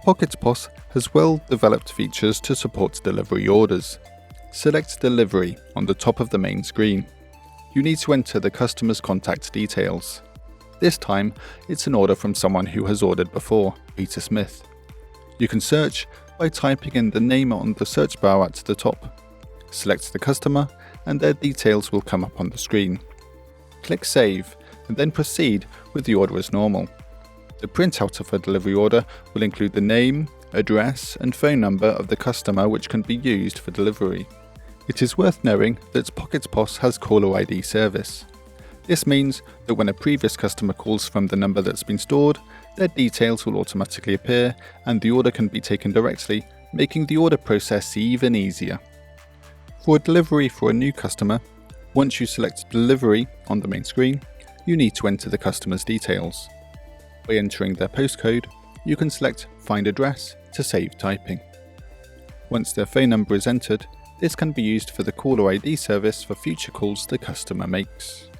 POS POS has well-developed features to support delivery orders. Select Delivery on the top of the main screen. You need to enter the customer's contact details. This time, it's an order from someone who has ordered before, Peter Smith. You can search by typing in the name on the search bar at the top. Select the customer and their details will come up on the screen. Click Save and then proceed with the order as normal. The printout of a delivery order will include the name, address and phone number of the customer, which can be used for delivery. It is worth knowing that POS POS has caller ID service. This means that when a previous customer calls from the number that's been stored, their details will automatically appear and the order can be taken directly, making the order process even easier. For a delivery for a new customer, once you select Delivery on the main screen, you need to enter the customer's details. By entering their postcode, you can select Find Address to save typing. Once their phone number is entered, this can be used for the caller ID service for future calls the customer makes.